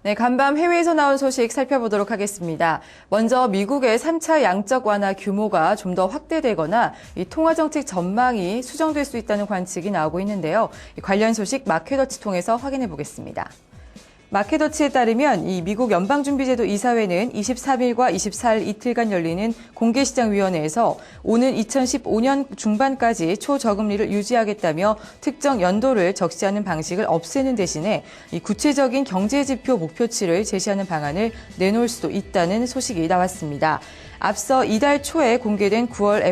네, 간밤 해외에서 나온 소식 살펴보도록 하겠습니다. 먼저 미국의 3차 양적 완화 규모가 좀 더 확대되거나 이 통화 정책 전망이 수정될 수 있다는 관측이 나오고 있는데요. 관련 소식 마켓워치 통해서 확인해 보겠습니다. 마켓워치에 따르면 이 미국 연방준비제도 이사회는 23일과 24일 이틀간 열리는 공개시장위원회에서 오는 2015년 중반까지 초저금리를 유지하겠다며 특정 연도를 적시하는 방식을 없애는 대신에 이 구체적인 경제지표 목표치를 제시하는 방안을 내놓을 수도 있다는 소식이 나왔습니다. 앞서 이달 초에 공개된 9월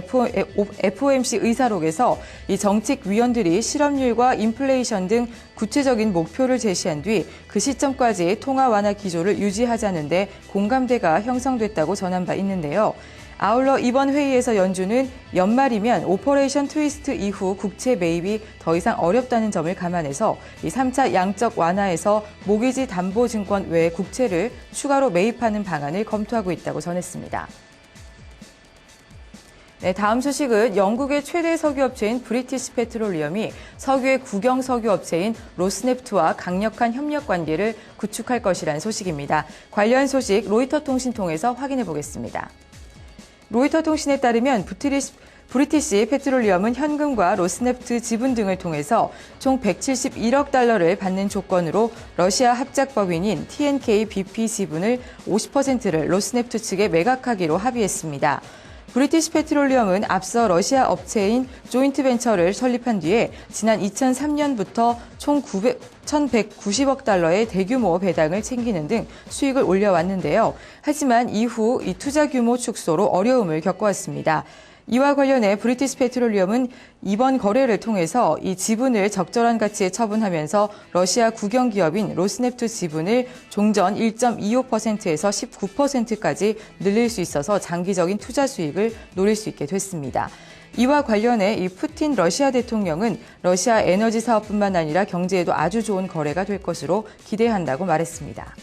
FOMC 의사록에서 이 정책위원들이 실업률과 인플레이션 등 구체적인 목표를 제시한 뒤 그 시점까지 통화 완화 기조를 유지하자는데 공감대가 형성됐다고 전한 바 있는데요. 아울러 이번 회의에서 연준은 연말이면 오퍼레이션 트위스트 이후 국채 매입이 더 이상 어렵다는 점을 감안해서 이 3차 양적 완화에서 모기지 담보증권 외 국채를 추가로 매입하는 방안을 검토하고 있다고 전했습니다. 네, 다음 소식은 영국의 최대 석유업체인 브리티시 페트롤리엄이 석유의 국영 석유업체인 로스네프트와 강력한 협력 관계를 구축할 것이라는 소식입니다. 관련 소식 로이터 통신 통해서 확인해 보겠습니다. 로이터 통신에 따르면 브리티시 페트롤리엄은 현금과 로스네프트 지분 등을 통해서 총 171억 달러를 받는 조건으로 러시아 합작법인인 TNK BP 지분을 50%를 로스네프트 측에 매각하기로 합의했습니다. 브리티시 페트롤리엄은 앞서 러시아 업체인 조인트벤처를 설립한 뒤에 지난 2003년부터 총 1,190억 달러의 대규모 배당을 챙기는 등 수익을 올려왔는데요. 하지만 이후 이 투자 규모 축소로 어려움을 겪어왔습니다. 이와 관련해 브리티시 페트롤리엄은 이번 거래를 통해서 이 지분을 적절한 가치에 처분하면서 러시아 국영 기업인 로스네프트 지분을 종전 1.25%에서 19%까지 늘릴 수 있어서 장기적인 투자 수익을 노릴 수 있게 됐습니다. 이와 관련해 이 푸틴 러시아 대통령은 러시아 에너지 사업뿐만 아니라 경제에도 아주 좋은 거래가 될 것으로 기대한다고 말했습니다.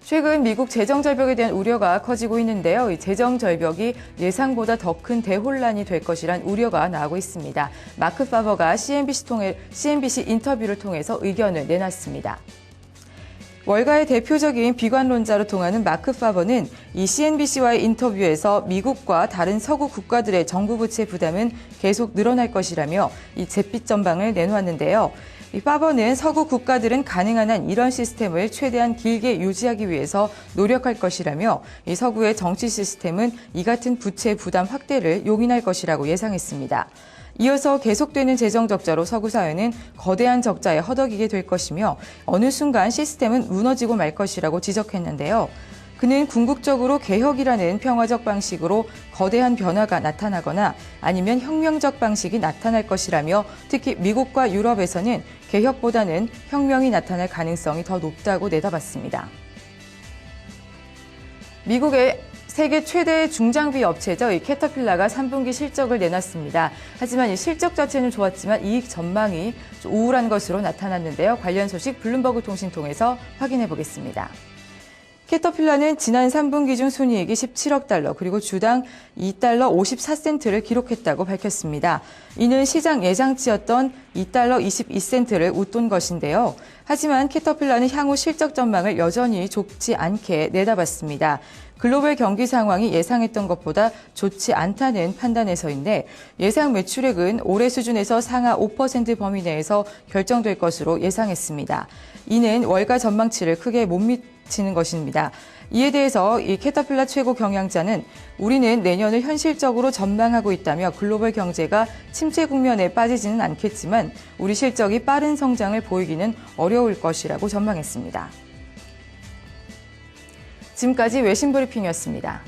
최근 미국 재정 절벽에 대한 우려가 커지고 있는데요. 이 재정 절벽이 예상보다 더 큰 대혼란이 될 것이란 우려가 나오고 있습니다. 마크 파버가 CNBC 인터뷰를 통해서 의견을 내놨습니다. 월가의 대표적인 비관론자로 통하는 마크 파버는 이 CNBC와의 인터뷰에서 미국과 다른 서구 국가들의 정부 부채 부담은 계속 늘어날 것이라며 이 잿빛 전망을 내놓았는데요. 이 파버는 서구 국가들은 가능한 한 이런 시스템을 최대한 길게 유지하기 위해서 노력할 것이라며 이 서구의 정치 시스템은 이 같은 부채 부담 확대를 용인할 것이라고 예상했습니다. 이어서 계속되는 재정 적자로 서구 사회는 거대한 적자에 허덕이게 될 것이며 어느 순간 시스템은 무너지고 말 것이라고 지적했는데요. 그는 궁극적으로 개혁이라는 평화적 방식으로 거대한 변화가 나타나거나 아니면 혁명적 방식이 나타날 것이라며 특히 미국과 유럽에서는 개혁보다는 혁명이 나타날 가능성이 더 높다고 내다봤습니다. 미국의 세계 최대 중장비 업체죠. 이 캐터필라가 3분기 실적을 내놨습니다. 하지만 이 실적 자체는 좋았지만 이익 전망이 좀 우울한 것으로 나타났는데요. 관련 소식 블룸버그 통신 통해서 확인해 보겠습니다. 캐터필라는 지난 3분기 중 순이익이 17억 달러 그리고 주당 2달러 54센트를 기록했다고 밝혔습니다. 이는 시장 예상치였던 2달러 22센트를 웃돈 것인데요. 하지만 캐터필라는 향후 실적 전망을 여전히 좋지 않게 내다봤습니다. 글로벌 경기 상황이 예상했던 것보다 좋지 않다는 판단에서인데 예상 매출액은 올해 수준에서 상하 5% 범위 내에서 결정될 것으로 예상했습니다. 이는 월가 전망치를 크게 못 미치는 것입니다. 이에 대해서 이 캐터필라 최고 경영자는 우리는 내년을 현실적으로 전망하고 있다며 글로벌 경제가 침체 국면에 빠지지는 않겠지만 우리 실적이 빠른 성장을 보이기는 어려울 것이라고 전망했습니다. 지금까지 외신브리핑이었습니다.